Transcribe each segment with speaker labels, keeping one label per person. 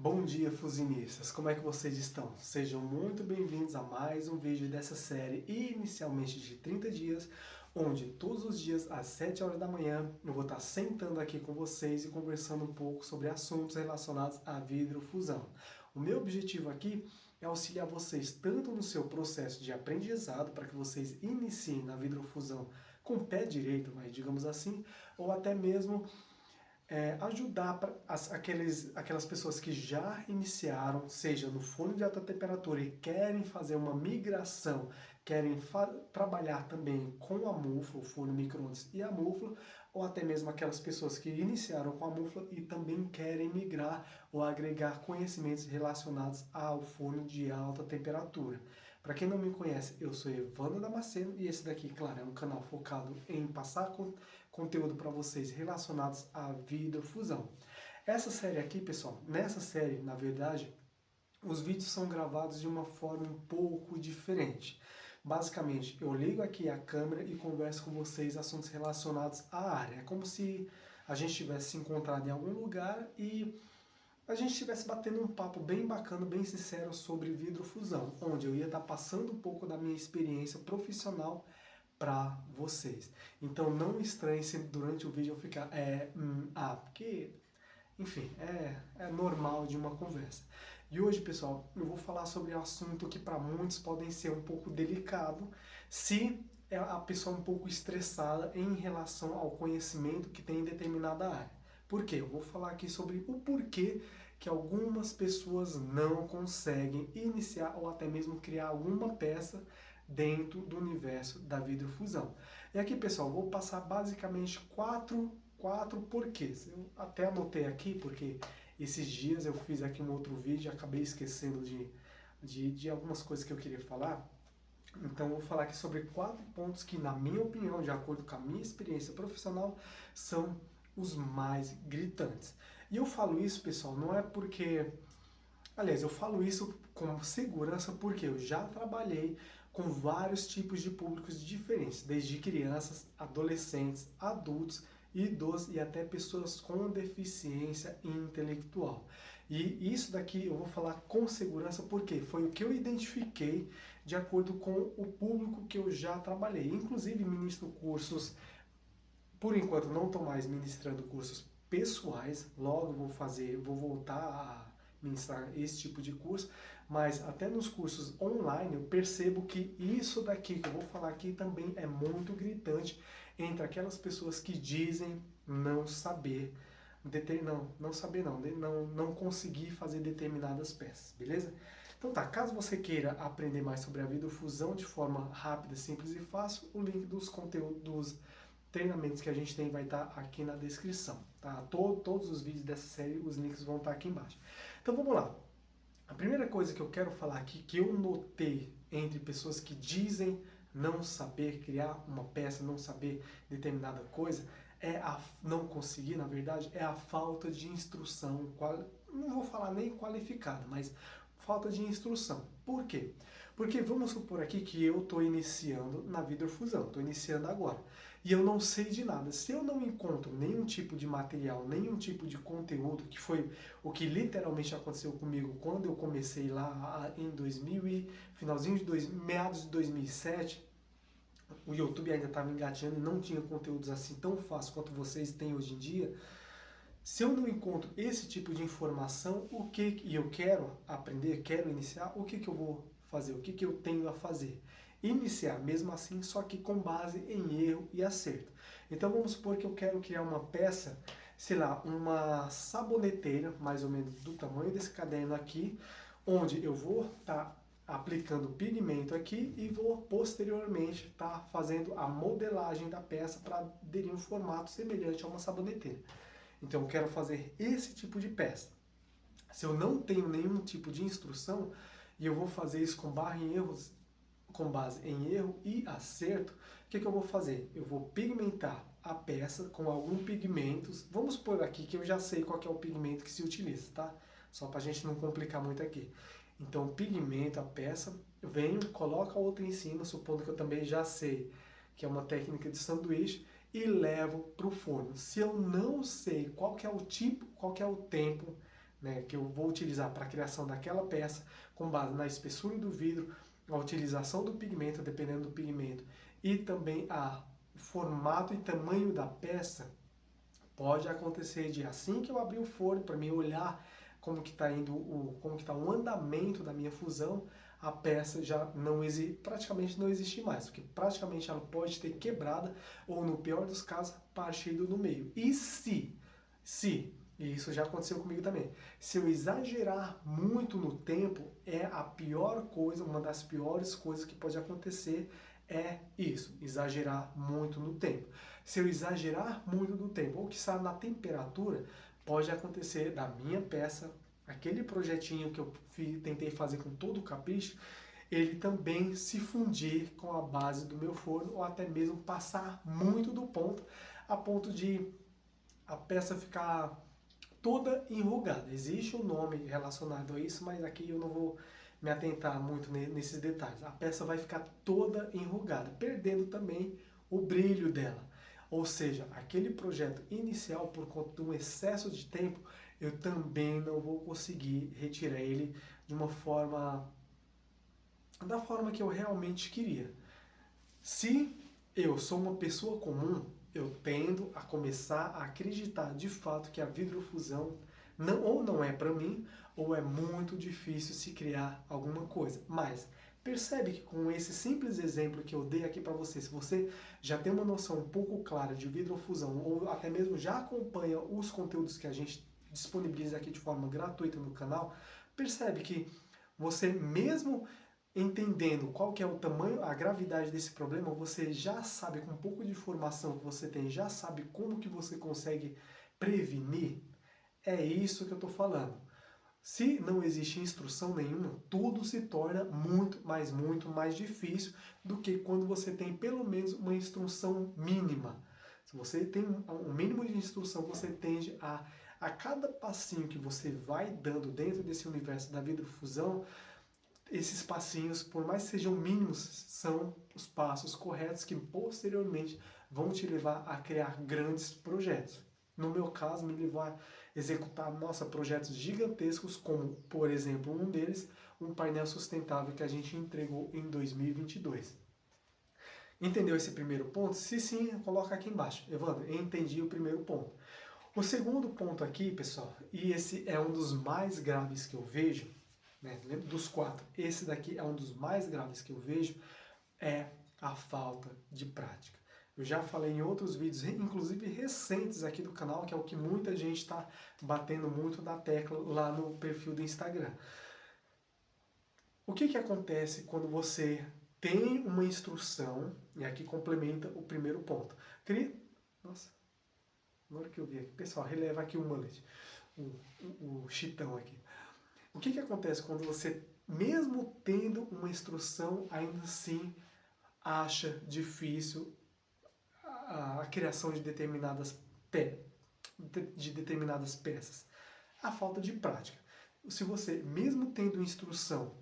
Speaker 1: Bom dia, fuzinistas! Como é que vocês estão? Sejam muito bem-vindos a mais um vídeo dessa série inicialmente de 30 dias, onde todos os dias às 7 horas da manhã eu vou estar sentando aqui com vocês e conversando um pouco sobre assuntos relacionados à vidrofusão. O meu objetivo aqui é auxiliar vocês tanto no seu processo de aprendizado, para que vocês iniciem na vidrofusão com o pé direito, digamos assim, ou até mesmo ajudar aquelas pessoas que já iniciaram, seja no forno de alta temperatura e querem fazer uma migração, querem trabalhar também com a mufla, o forno micro-ondas e a mufla, ou até mesmo aquelas pessoas que iniciaram com a mufla e também querem migrar ou agregar conhecimentos relacionados ao forno de alta temperatura. Para quem não me conhece, eu sou Evandro Damasceno e esse daqui, claro, é um canal focado em passar conteúdo para vocês relacionados à vidrofusão. Essa série aqui, pessoal, nessa série, na verdade, os vídeos são gravados de uma forma um pouco diferente. Basicamente, eu ligo aqui a câmera e converso com vocês assuntos relacionados à área. É como se a gente tivesse se encontrado em algum lugar e a gente estivesse batendo um papo bem bacana, bem sincero sobre vidrofusão, onde eu ia estar passando um pouco da minha experiência profissional para vocês. Então não estranhe se durante o vídeo eu ficar porque, enfim, é normal de uma conversa. E hoje, pessoal, eu vou falar sobre um assunto que para muitos podem ser um pouco delicado, se a pessoa é um pouco estressada em relação ao conhecimento que tem em determinada área. Por quê? Eu vou falar aqui sobre o porquê que algumas pessoas não conseguem iniciar ou até mesmo criar alguma peça dentro do universo da vidrofusão. E aqui, pessoal, vou passar basicamente quatro porquês. Eu até anotei aqui porque esses dias eu fiz aqui um outro vídeo e acabei esquecendo de algumas coisas que eu queria falar. Então eu vou falar aqui sobre 4 pontos que, na minha opinião, de acordo com a minha experiência profissional, são os mais gritantes. E eu falo isso, pessoal, não é porque... Aliás, eu falo isso com segurança porque eu já trabalhei com vários tipos de públicos diferentes, desde crianças, adolescentes, adultos, idosos e até pessoas com deficiência intelectual. E isso daqui eu vou falar com segurança porque foi o que eu identifiquei de acordo com o público que eu já trabalhei. Inclusive ministro cursos, por enquanto não estou mais ministrando cursos pessoais, logo vou voltar a ministrar esse tipo de curso, mas até nos cursos online eu percebo que isso daqui que eu vou falar aqui também é muito gritante entre aquelas pessoas que dizem não saber, não conseguir fazer determinadas peças, beleza? Então tá, caso você queira aprender mais sobre a vidrofusão de forma rápida, simples e fácil, o link dos conteúdos, treinamentos que a gente tem vai estar aqui na descrição, tá? Todos os vídeos dessa série, os links vão estar aqui embaixo. Então vamos lá. A primeira coisa que eu quero falar aqui, que eu notei entre pessoas que dizem não saber criar uma peça, não saber determinada coisa, não conseguir, na verdade, é a falta de instrução, não vou falar nem qualificada, mas falta de instrução. Por quê? Porque vamos supor aqui que eu estou iniciando na vidrofusão, estou iniciando agora, e eu não sei de nada. Se eu não encontro nenhum tipo de material, nenhum tipo de conteúdo, que foi o que literalmente aconteceu comigo quando eu comecei lá em meados de 2007, o YouTube ainda estava engatinhando e não tinha conteúdos assim tão fácil quanto vocês têm hoje em dia. Se eu não encontro esse tipo de informação, e eu quero aprender, quero iniciar, o que eu vou fazer? O que eu tenho a fazer? Iniciar, mesmo assim, só que com base em erro e acerto. Então vamos supor que eu quero criar uma peça, sei lá, uma saboneteira, mais ou menos do tamanho desse caderno aqui, onde eu vou estar aplicando pigmento aqui e vou posteriormente estar fazendo a modelagem da peça para aderir um formato semelhante a uma saboneteira. Então eu quero fazer esse tipo de peça. Se eu não tenho nenhum tipo de instrução e eu vou fazer isso com base em erro e acerto, o que eu vou fazer? Eu vou pigmentar a peça com alguns pigmentos. Vamos supor aqui que eu já sei qual que é o pigmento que se utiliza, tá? Só para a gente não complicar muito aqui. Então pigmento a peça, venho, coloco a outra em cima, supondo que eu também já sei que é uma técnica de sanduíche, e levo para o forno. Se eu não sei qual que é o tipo, qual que é o tempo né, que eu vou utilizar para a criação daquela peça, com base na espessura do vidro, a utilização do pigmento, dependendo do pigmento, e também o formato e tamanho da peça, pode acontecer de assim que eu abrir o forno, para mim olhar como que está indo como que está o andamento da minha fusão, a peça já praticamente não existe mais, porque praticamente ela pode ter quebrada ou, no pior dos casos, partido no meio. E e isso já aconteceu comigo também, se eu exagerar muito no tempo, é a pior coisa, uma das piores coisas que pode acontecer é isso, exagerar muito no tempo. Se eu exagerar muito no tempo, ou que está na temperatura, pode acontecer da minha peça, aquele projetinho que eu tentei fazer com todo o capricho, ele também se fundir com a base do meu forno, ou até mesmo passar muito do ponto, a ponto de a peça ficar toda enrugada. Existe um nome relacionado a isso, mas aqui eu não vou me atentar muito nesses detalhes. A peça vai ficar toda enrugada, perdendo também o brilho dela. Ou seja, aquele projeto inicial, por conta de um excesso de tempo, eu também não vou conseguir retirar ele de uma forma, da forma que eu realmente queria. Se eu sou uma pessoa comum, eu tendo a começar a acreditar de fato que a vidrofusão ou não é para mim, ou é muito difícil se criar alguma coisa. Mas percebe que com esse simples exemplo que eu dei aqui para você, se você já tem uma noção um pouco clara de vidrofusão, ou até mesmo já acompanha os conteúdos que a gente disponibiliza aqui de forma gratuita no canal, percebe que você mesmo entendendo qual que é o tamanho, a gravidade desse problema, você já sabe, com um pouco de informação que você tem, já sabe como que você consegue prevenir. É isso que eu estou falando. Se não existe instrução nenhuma, tudo se torna muito mais difícil do que quando você tem pelo menos uma instrução mínima. Se você tem um mínimo de instrução, você tende a cada passinho que você vai dando dentro desse universo da vidrofusão, esses passinhos, por mais que sejam mínimos, são os passos corretos que posteriormente vão te levar a criar grandes projetos. No meu caso, me levou a executar, projetos gigantescos, como, por exemplo, um deles, um painel sustentável que a gente entregou em 2022. Entendeu esse primeiro ponto? Se sim, coloca aqui embaixo. Evandro, eu entendi o primeiro ponto. O segundo ponto aqui, pessoal, e esse é um dos mais graves que eu vejo, né, dos 4, esse daqui é um dos mais graves que eu vejo, é a falta de prática. Eu já falei em outros vídeos, inclusive recentes aqui do canal, que é o que muita gente está batendo muito na tecla lá no perfil do Instagram. O que acontece quando você tem uma instrução, e aqui complementa o primeiro ponto. Nossa, agora que eu vi aqui, pessoal, releva aqui o mullet, o chitão aqui. O que acontece quando você, mesmo tendo uma instrução, ainda assim acha difícil a criação de determinadas peças? A falta de prática. Se você, mesmo tendo instrução,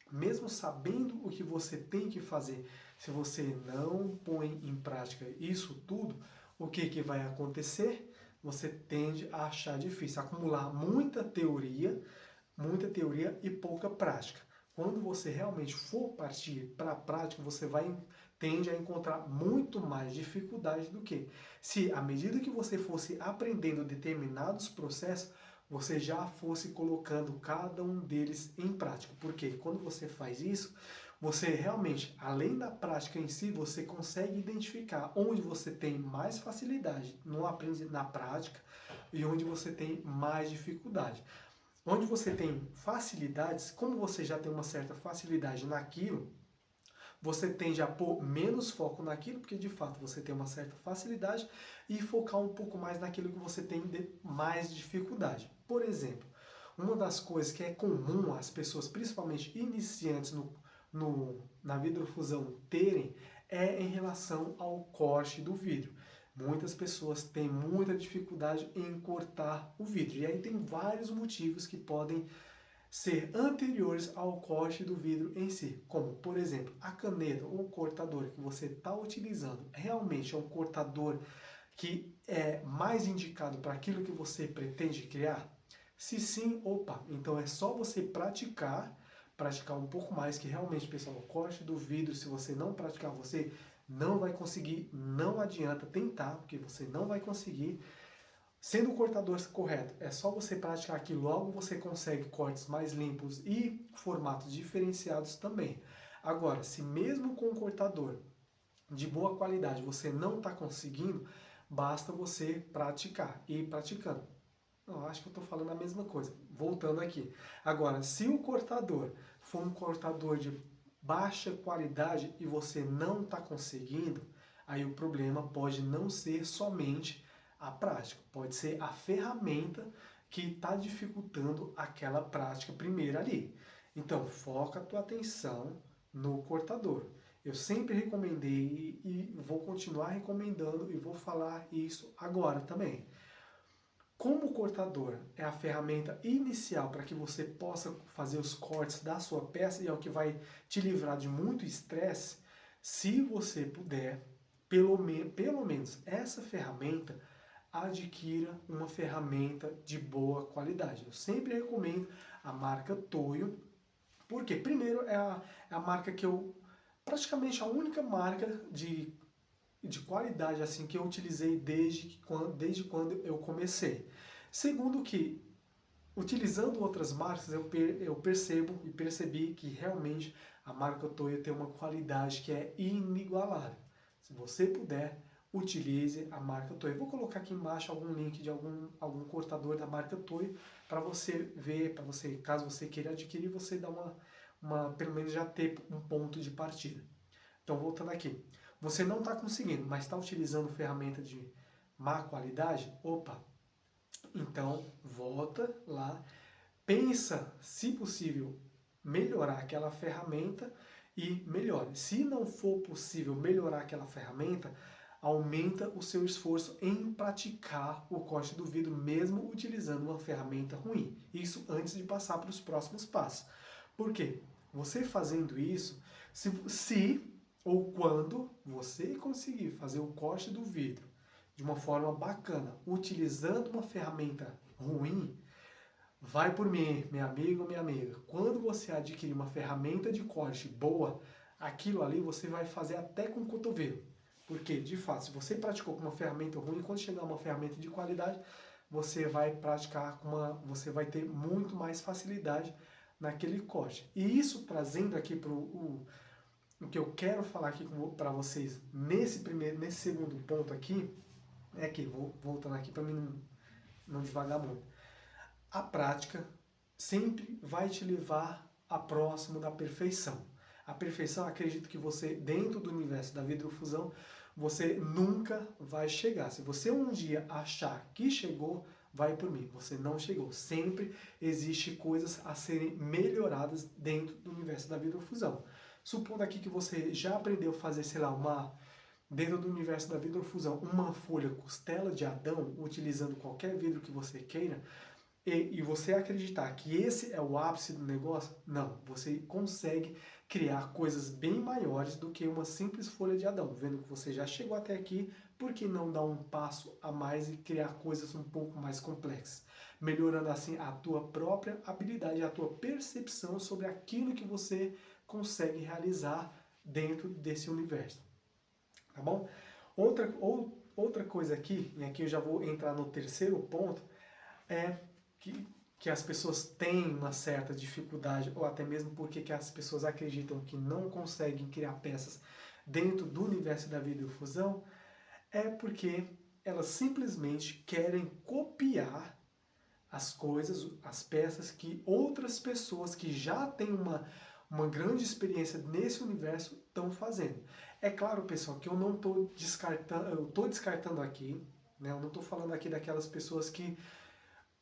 Speaker 1: mesmo sabendo o que você tem que fazer, se você não põe em prática isso tudo, o que vai acontecer? Você tende a achar difícil, acumular muita teoria e pouca prática. Quando você realmente for partir para a prática, você tende a encontrar muito mais dificuldade do que se, à medida que você fosse aprendendo determinados processos, você já fosse colocando cada um deles em prática. Porque quando você faz isso, você realmente, além da prática em si, você consegue identificar onde você tem mais facilidade na prática e onde você tem mais dificuldade. Onde você tem facilidades, como você já tem uma certa facilidade naquilo, você tende a pôr menos foco naquilo, porque de fato você tem uma certa facilidade, e focar um pouco mais naquilo que você tem mais dificuldade. Por exemplo, uma das coisas que é comum as pessoas, principalmente iniciantes na vidrofusão, terem é em relação ao corte do vidro. Muitas pessoas têm muita dificuldade em cortar o vidro. E aí tem vários motivos que podem ser anteriores ao corte do vidro em si. Como, por exemplo, a caneta ou o cortador que você está utilizando realmente é um cortador que é mais indicado para aquilo que você pretende criar? Se sim, opa, então é só você praticar um pouco mais, que realmente, pessoal, o corte do vidro, se você não praticar, você não vai conseguir, não adianta tentar, porque você não vai conseguir. Sendo o cortador correto, é só você praticar que logo você consegue cortes mais limpos e formatos diferenciados também. Agora, se mesmo com o cortador de boa qualidade você não está conseguindo, basta você praticar e ir praticando. Não, acho que eu estou falando a mesma coisa. Voltando aqui. Agora, se o cortador for um cortador de baixa qualidade e você não está conseguindo, aí o problema pode não ser somente a prática, pode ser a ferramenta que está dificultando aquela prática primeira ali. Então, foca a tua atenção no cortador. Eu sempre recomendei e vou continuar recomendando e vou falar isso agora também. Como o cortador é a ferramenta inicial para que você possa fazer os cortes da sua peça e é o que vai te livrar de muito estresse, se você puder, pelo menos essa ferramenta, adquira uma ferramenta de boa qualidade. Eu sempre recomendo a marca Toyo, porque primeiro é a marca que eu, praticamente a única marca de qualidade assim que eu utilizei desde quando eu comecei. Segundo que, utilizando outras marcas, eu percebo e percebi que realmente a marca Toyo tem uma qualidade que é inigualável. Se você puder, utilize a marca Toyo. Vou colocar aqui embaixo algum link de algum cortador da marca Toyo para você ver, para você, caso você queira adquirir, você dá pelo menos já ter um ponto de partida. Então, voltando aqui. Você não está conseguindo, mas está utilizando ferramenta de má qualidade? Opa! Então, volta lá, pensa, se possível, melhorar aquela ferramenta e melhore. Se não for possível melhorar aquela ferramenta, aumenta o seu esforço em praticar o corte do vidro, mesmo utilizando uma ferramenta ruim. Isso antes de passar para os próximos passos. Por quê? Você fazendo isso, se ou quando você conseguir fazer o corte do vidro de uma forma bacana, utilizando uma ferramenta ruim, vai por mim, meu amigo, minha amiga. Quando você adquirir uma ferramenta de corte boa, aquilo ali você vai fazer até com o cotovelo. Porque, de fato, se você praticou com uma ferramenta ruim, quando chegar uma ferramenta de qualidade, você vai praticar você vai ter muito mais facilidade naquele corte. E isso trazendo aqui para o que eu quero falar aqui para vocês nesse segundo ponto aqui, é que, voltando aqui para mim não devagar muito, a prática sempre vai te levar a próximo da perfeição. A perfeição, acredito que você, dentro do universo da vidrofusão, você nunca vai chegar. Se você um dia achar que chegou, vai por mim. Você não chegou. Sempre existe coisas a serem melhoradas dentro do universo da vidrofusão. Supondo aqui que você já aprendeu a fazer, sei lá, dentro do universo da vidrofusão, uma folha costela de Adão, utilizando qualquer vidro que você queira, e você acreditar que esse é o ápice do negócio, não. Você consegue criar coisas bem maiores do que uma simples folha de Adão. Vendo que você já chegou até aqui, por que não dar um passo a mais e criar coisas um pouco mais complexas? Melhorando assim a tua própria habilidade, a tua percepção sobre aquilo que você consegue realizar dentro desse universo. Tá bom? Outra coisa aqui, e aqui eu já vou entrar no terceiro ponto, é que as pessoas têm uma certa dificuldade, ou até mesmo porque que as pessoas acreditam que não conseguem criar peças dentro do universo da vidrofusão, é porque elas simplesmente querem copiar as coisas, as peças que outras pessoas que já têm uma grande experiência nesse universo estão fazendo. É claro, pessoal, que eu não estou descartando, eu estou descartando aqui, né? Eu não estou falando aqui daquelas pessoas que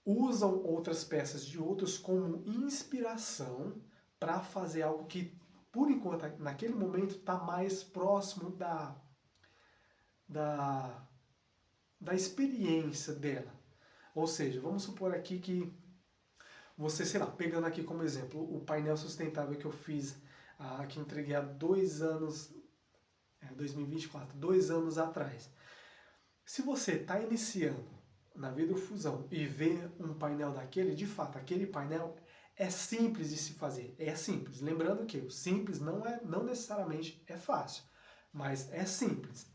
Speaker 1: usam outras peças de outros como inspiração para fazer algo que, por enquanto, naquele momento, está mais próximo da experiência dela. Ou seja, vamos supor aqui que você, sei lá, pegando aqui como exemplo o painel sustentável que eu fiz, que entreguei há 2 anos, 2024, 2 anos atrás. Se você está iniciando na vidrofusão e ver um painel daquele, de fato, aquele painel é simples de se fazer, é simples. Lembrando que o simples não necessariamente é fácil, mas é simples.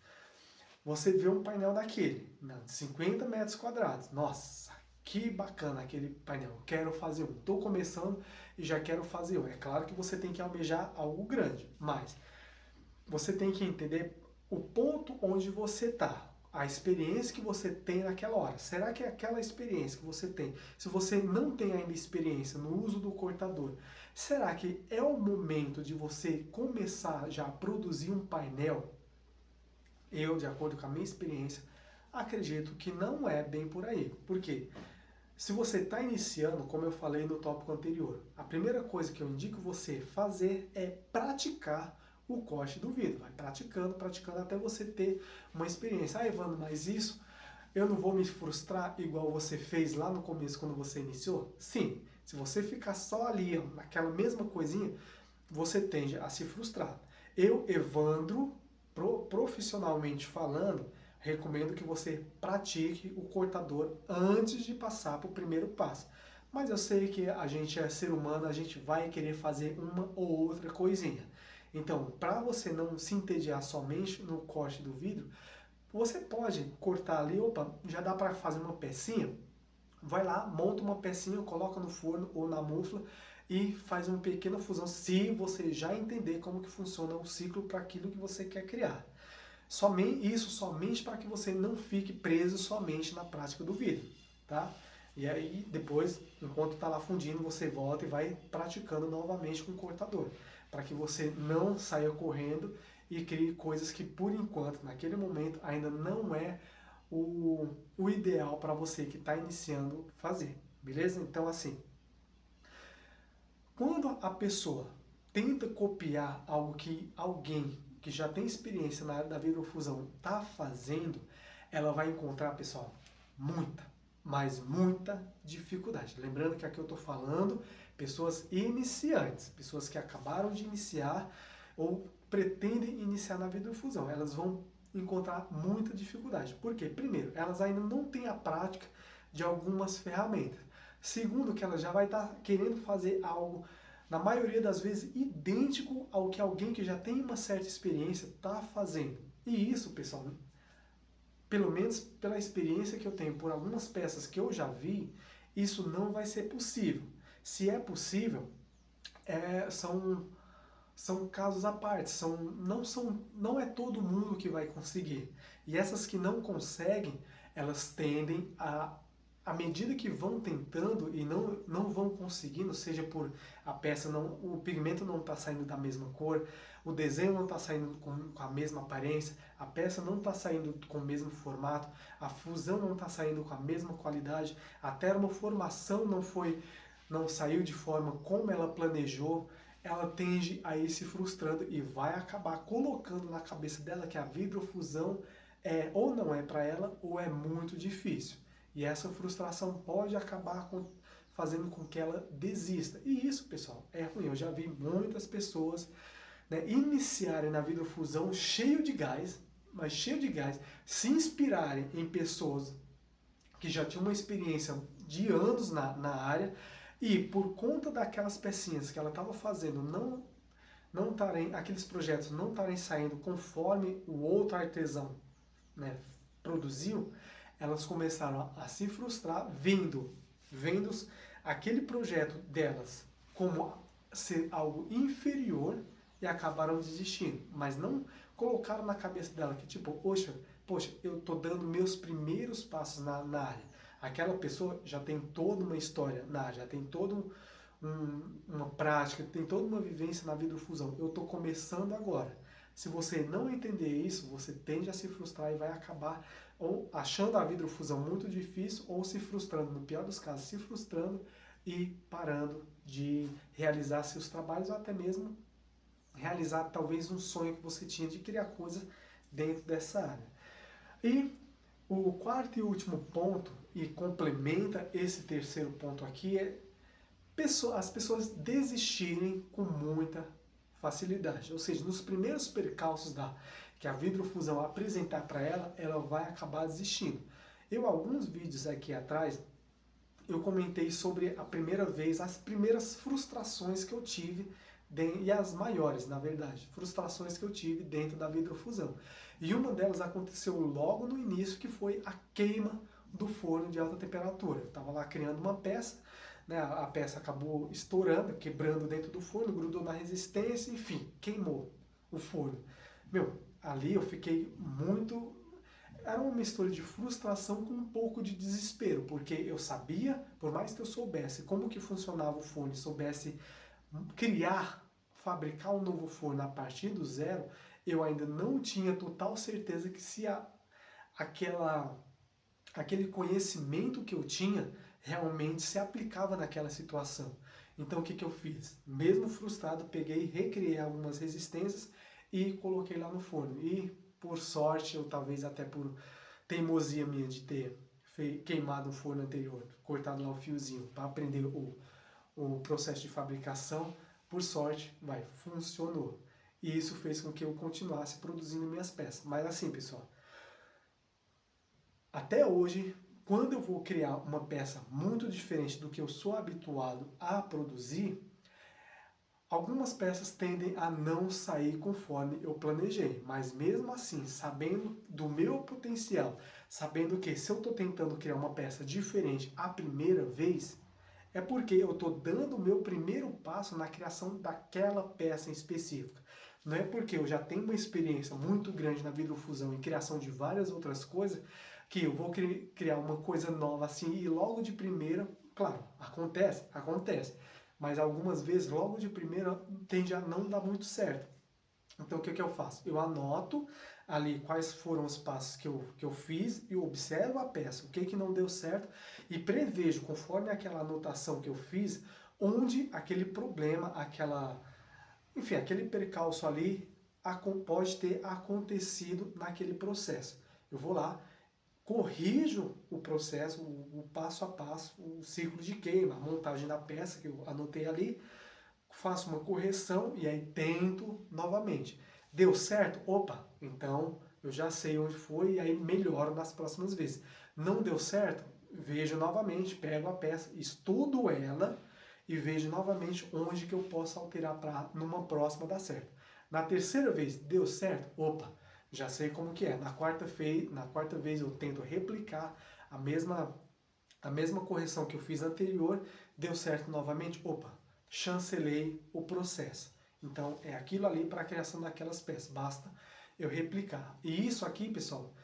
Speaker 1: Você vê um painel daquele, de 50 metros quadrados, nossa, que bacana aquele painel, quero fazer um. Estou começando e já quero fazer um. É claro que você tem que almejar algo grande, mas você tem que entender o ponto onde você está, a experiência que você tem naquela hora. Será que é aquela experiência que você tem, se você não tem ainda experiência no uso do cortador, será que é o momento de você começar já a produzir um painel? Eu, de acordo com a minha experiência, acredito que não é bem por aí. Por quê? Se você está iniciando, como eu falei no tópico anterior, a primeira coisa que eu indico você fazer é praticar o corte do vidro. Vai praticando, praticando até você ter uma experiência. Ah, Evandro, mas isso eu não vou me frustrar igual você fez lá no começo quando você iniciou? Sim, se você ficar só ali, naquela mesma coisinha, você tende a se frustrar. Eu, Evandro, profissionalmente falando, recomendo que você pratique o cortador antes de passar para o primeiro passo. Mas eu sei que a gente é ser humano, a gente vai querer fazer uma ou outra coisinha. Então, para você não se entediar somente no corte do vidro, você pode cortar ali, opa, já dá para fazer uma pecinha? Vai lá, monta uma pecinha, coloca no forno ou na mufla e faz uma pequena fusão, se você já entender como que funciona o ciclo para aquilo que você quer criar. Somente para que você não fique preso somente na prática do vidro, tá? E aí depois, enquanto está lá fundindo, você volta e vai praticando novamente com o cortador, para que você não saia correndo e crie coisas que por enquanto, naquele momento, ainda não é o ideal para você que está iniciando fazer, beleza? Então assim, quando a pessoa tenta copiar algo que alguém que já tem experiência na área da vidrofusão está fazendo, ela vai encontrar, pessoal, muita, mas muita dificuldade. Lembrando que aqui eu estou falando pessoas iniciantes, pessoas que acabaram de iniciar ou pretendem iniciar na vidrofusão. Elas vão encontrar muita dificuldade. Por quê? Primeiro, elas ainda não têm a prática de algumas ferramentas. Segundo, que ela já vai estar querendo fazer algo, na maioria das vezes, idêntico ao que alguém que já tem uma certa experiência está fazendo. E isso, pessoal, pelo menos pela experiência que eu tenho por algumas peças que eu já vi, isso não vai ser possível. Se é possível, são casos à parte, não é todo mundo que vai conseguir. E essas que não conseguem, elas tendem à medida que vão tentando e não vão conseguindo, seja por a peça, o pigmento não está saindo da mesma cor, o desenho não está saindo com a mesma aparência, a peça não está saindo com o mesmo formato, a fusão não está saindo com a mesma qualidade, a termoformação não saiu de forma como ela planejou, ela tende a ir se frustrando e vai acabar colocando na cabeça dela que a vidrofusão ou não é para ela ou é muito difícil. E essa frustração pode acabar fazendo com que ela desista. E isso, pessoal, é ruim. Eu já vi muitas pessoas, né, iniciarem na vidrofusão cheio de gás, se inspirarem em pessoas que já tinham uma experiência de anos na área e por conta daquelas pecinhas que ela estava fazendo, aqueles projetos não estarem saindo conforme o outro artesão, né, produziu, elas começaram a se frustrar vendo aquele projeto delas como ser algo inferior e acabaram desistindo. Mas não colocaram na cabeça dela que tipo, poxa, eu estou dando meus primeiros passos na área. Aquela pessoa já tem toda uma história na área, já tem toda uma prática, tem toda uma vivência na vidrofusão. Eu estou começando agora. Se você não entender isso, você tende a se frustrar e vai acabar ou achando a vidrofusão muito difícil ou se frustrando, no pior dos casos, se frustrando e parando de realizar seus trabalhos ou até mesmo realizar talvez um sonho que você tinha de criar coisas dentro dessa área. E o quarto e último ponto, e complementa esse terceiro ponto aqui, é as pessoas desistirem com muita facilidade. Ou seja, nos primeiros percalços que a vidrofusão apresentar para ela, ela vai acabar desistindo. Alguns vídeos aqui atrás, eu comentei sobre a primeira vez, as primeiras frustrações que eu tive, e as maiores, na verdade, frustrações que eu tive dentro da vidrofusão. E uma delas aconteceu logo no início, que foi a queima do forno de alta temperatura. Eu estava lá criando uma peça, né, a peça acabou estourando, quebrando dentro do forno, grudou na resistência, enfim, queimou o forno. Meu, ali eu fiquei muito... Era uma mistura de frustração com um pouco de desespero, porque eu sabia, por mais que eu soubesse como que funcionava o forno, soubesse criar, fabricar um novo forno a partir do zero, eu ainda não tinha total certeza que se aquele conhecimento que eu tinha realmente se aplicava naquela situação. Então o que, que eu fiz? Mesmo frustrado, peguei, recriei algumas resistências e coloquei lá no forno. E por sorte, ou talvez até por teimosia minha de ter queimado o forno anterior, cortado lá o fiozinho para aprender o processo de fabricação, por sorte, funcionou. E isso fez com que eu continuasse produzindo minhas peças. Mas assim, pessoal, até hoje, quando eu vou criar uma peça muito diferente do que eu sou habituado a produzir, algumas peças tendem a não sair conforme eu planejei, mas mesmo assim, sabendo do meu potencial, sabendo que se eu estou tentando criar uma peça diferente a primeira vez, é porque eu estou dando o meu primeiro passo na criação daquela peça em específica. Não é porque eu já tenho uma experiência muito grande na vidrofusão e criação de várias outras coisas que eu vou criar uma coisa nova assim e logo de primeira, claro, acontece, mas algumas vezes logo de primeira tende a não dar muito certo. Então o que, que eu faço? Eu anoto ali quais foram os passos que eu fiz e observo a peça, o que, que não deu certo e prevejo, conforme aquela anotação que eu fiz, onde aquele problema, enfim, aquele percalço ali pode ter acontecido naquele processo. Eu vou lá, corrijo o processo, o passo a passo, o ciclo de queima, a montagem da peça que eu anotei ali, faço uma correção e aí tento novamente. Deu certo? Opa, então eu já sei onde foi e aí melhoro nas próximas vezes. Não deu certo? Vejo novamente, pego a peça, estudo ela e vejo novamente onde que eu posso alterar para numa próxima dar certo. Na terceira vez, deu certo? Opa, já sei como que é. Na quarta vez eu tento replicar a mesma correção que eu fiz anterior, deu certo novamente? Opa, chancelei o processo. Então, é aquilo ali para a criação daquelas peças. Basta eu replicar. E isso aqui, pessoal,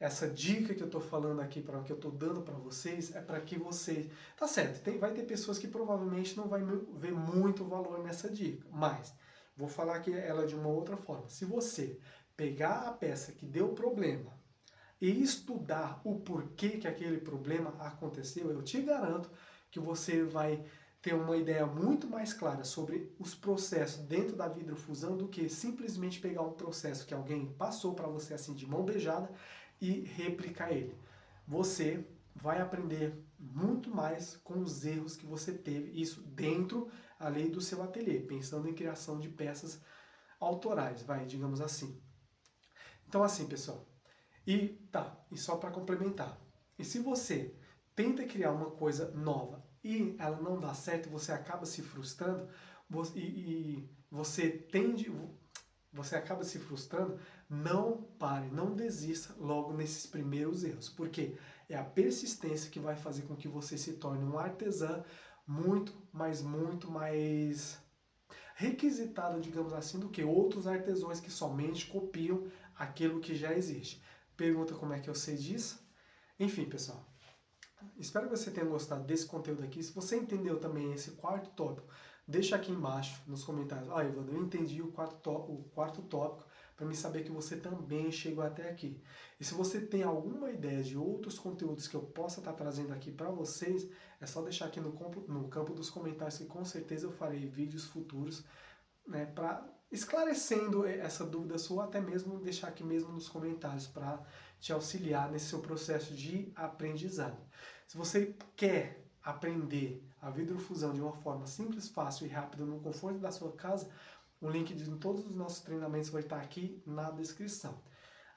Speaker 1: essa dica que eu estou falando aqui, que eu estou dando para vocês, é para que você... Tá certo, vai ter pessoas que provavelmente não vai ver muito valor nessa dica, mas vou falar aqui ela de uma outra forma. Se você pegar a peça que deu problema e estudar o porquê que aquele problema aconteceu, eu te garanto que você vai ter uma ideia muito mais clara sobre os processos dentro da vidrofusão do que simplesmente pegar um processo que alguém passou para você assim de mão beijada e replicar ele. Você vai aprender muito mais com os erros que você teve, isso dentro ali do seu ateliê, pensando em criação de peças autorais, digamos assim. Então assim, pessoal, e só para complementar, e se você tenta criar uma coisa nova e ela não dá certo, você acaba se frustrando, você acaba se frustrando, não pare, não desista logo nesses primeiros erros, porque é a persistência que vai fazer com que você se torne um artesã muito mais requisitado, digamos assim, do que outros artesãos que somente copiam aquilo que já existe. Pergunta como é que eu sei disso? Enfim, pessoal, espero que você tenha gostado desse conteúdo aqui. Se você entendeu também esse quarto tópico, deixa aqui embaixo nos comentários. Evandro, eu entendi o quarto tópico, para me saber que você também chegou até aqui. E se você tem alguma ideia de outros conteúdos que eu possa estar trazendo aqui para vocês, é só deixar aqui no campo dos comentários que com certeza eu farei vídeos futuros, né, para esclarecendo essa dúvida sua, até mesmo deixar aqui mesmo nos comentários para te auxiliar nesse seu processo de aprendizado. Se você quer aprender a vidrofusão de uma forma simples, fácil e rápida no conforto da sua casa, o link de todos os nossos treinamentos vai estar aqui na descrição.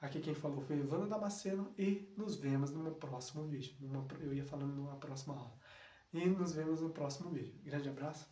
Speaker 1: Aqui quem falou foi Evandro Damasceno e nos vemos no próximo vídeo. Eu ia falando numa próxima aula. E nos vemos no próximo vídeo. Grande abraço.